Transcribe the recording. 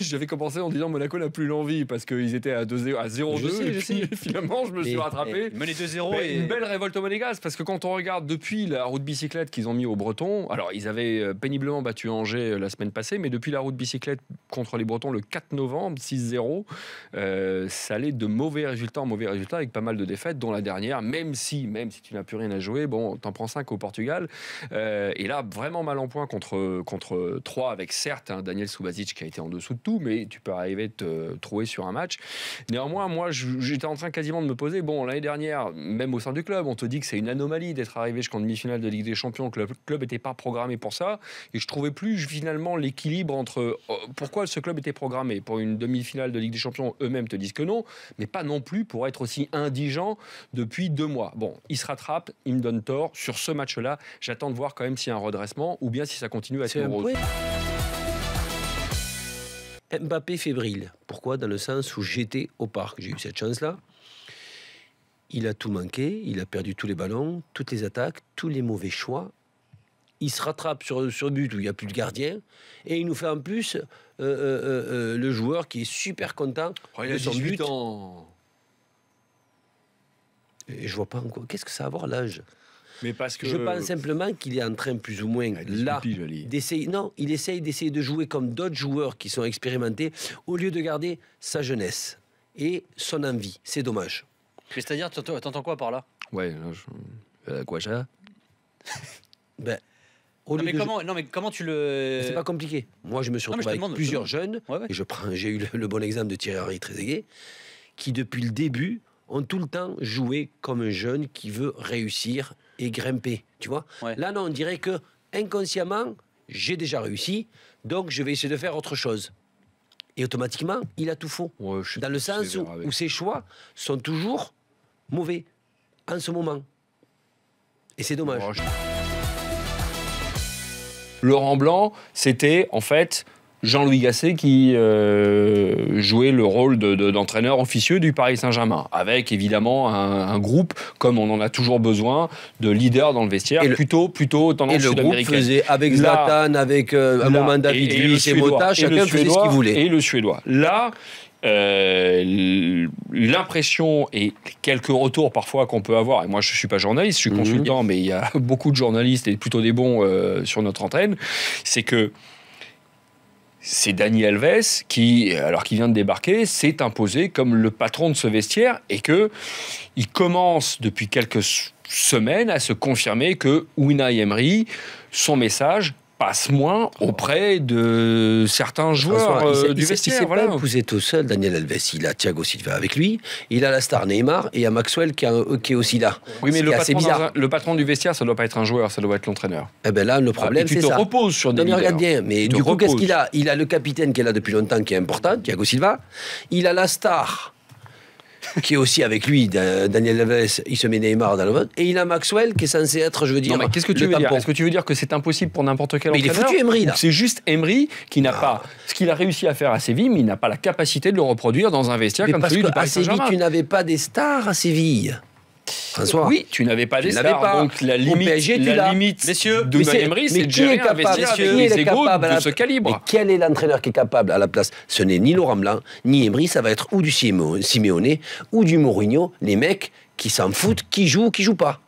j'avais commencé en disant Monaco n'a plus l'envie parce qu'ils étaient à 2-0, à 0-2. Je sais. Finalement, je me suis rattrapé. Mener 2-0 et une belle révolte monégasque parce que quand on regarde depuis la route bicyclette qu'ils ont mis aux Bretons, alors ils avaient péniblement battu Angers la semaine passée, mais depuis la route bicyclette contre les Bretons le 4 novembre, 6-0, ça allait de mauvais résultats en mauvais résultats avec pas mal de défaites, dont la dernière, même si tu n'as plus rien à jouer, bon, t'en prends 5 au Portugal. Et là, vraiment mal en point contre 3 avec certes Daniel Subasic qui a été en dessous de tout, mais tu peux arriver à te trouver sur un match. Néanmoins, moi, j'étais en train quasiment de me poser, bon, l'année dernière, même au sein du club, on te dit que c'est une anomalie d'être arrivé jusqu'en demi-finale de Ligue des Champions, que le club n'était pas programmé pour ça, et je trouvais plus finalement l'équilibre entre pourquoi ce club était programmé pour une demi-finale de Ligue des Champions, eux-mêmes te disent que non, mais pas non plus pour être aussi indigent depuis 2 mois. Bon, il se rattrape, il me donne tort. Sur ce match-là, j'attends de voir quand même s'il y a un redressement ou bien si ça continue à être morose. Mbappé fébrile. Pourquoi? Dans le sens où j'étais au parc. J'ai eu cette chance-là. Il a tout manqué, il a perdu tous les ballons, toutes les attaques, tous les mauvais choix. Il se rattrape sur le but où il n'y a plus de gardien. Et il nous fait en plus le joueur qui est super content de son but. Ans. Et je vois pas encore. Qu'est-ce que ça va avoir l'âge? Mais parce que je pense simplement qu'il est en train plus ou moins là d'essayer. Non, il essaye d'essayer de jouer comme d'autres joueurs qui sont expérimentés au lieu de garder sa jeunesse et son envie. C'est dommage. Mais c'est-à-dire, t'entends quoi par là? Ouais, quoi ça? Ben, mais comment tu le... C'est pas compliqué. Moi, je me suis retrouvé avec plusieurs jeunes. Ouais. Et j'ai eu le bon exemple de Thierry Trezeguet, qui depuis le début ont tout le temps joué comme un jeune qui veut réussir et grimper, tu vois. Ouais. Là, non, on dirait que inconsciemment, j'ai déjà réussi, donc je vais essayer de faire autre chose. Et automatiquement, il a tout faux. Ouais, dans le sens où ses choix sont toujours mauvais en ce moment. Et c'est dommage. Ouais, Laurent Blanc, c'était en fait Jean-Louis Gasset qui jouait le rôle d'entraîneur officieux du Paris Saint-Germain, avec évidemment un groupe, comme on en a toujours besoin, de leaders dans le vestiaire, plutôt tendance sud-américaine. Et le groupe faisait avec Zlatan, avec un moment David Luiz et Mota, chacun faisait ce qu'il voulait. Et le Suédois. Là, l'impression et quelques retours parfois qu'on peut avoir, et moi je ne suis pas journaliste, je suis consultant, mais il y a beaucoup de journalistes et plutôt des bons sur notre antenne, c'est que c'est Dani Alves qui, alors qu'il vient de débarquer, s'est imposé comme le patron de ce vestiaire et qu'il commence depuis quelques semaines à se confirmer que Unai Emery, son message passe moins auprès de certains joueurs du vestiaire. Il ne s'est pas imposé tout seul, Daniel Alves. Il a Thiago Silva avec lui, il a la star Neymar et il y a Maxwell qui est aussi là. Oui, mais le patron du vestiaire, ça ne doit pas être un joueur, ça doit être l'entraîneur. Eh bien là, le problème, c'est ça. Tu te reposes sur des leaders. Regarde bien, mais du coup, qu'est-ce qu'il a? Il a le capitaine qui est là depuis longtemps, qui est important, Thiago Silva. Il a la star qui est aussi avec lui, Daniel Alves, il se met Neymar dans le vote, et il a Maxwell qui est censé être, je veux dire, non, mais qu'est-ce que tu veux dire? Est-ce que tu veux dire que c'est impossible pour n'importe quel entraîneur? Mais il est foutu, Emery, là. C'est juste Emery qui n'a pas ce qu'il a réussi à faire à Séville, mais il n'a pas la capacité de le reproduire dans un vestiaire comme celui du Paris Saint-Germain. Parce qu'à Séville, tu n'avais pas des stars à Séville. François. Oui, tu n'avais pas des stars. Donc la limite, messieurs, de Emery, c'est de gérer un vestiaire avec des égos de ce calibre. Mais quel est l'entraîneur qui est capable à la place? Ce n'est ni Laurent Blanc, ni Emery, ça va être ou du Simeone, ou du Mourinho, les mecs qui s'en foutent, qui jouent ou qui jouent pas.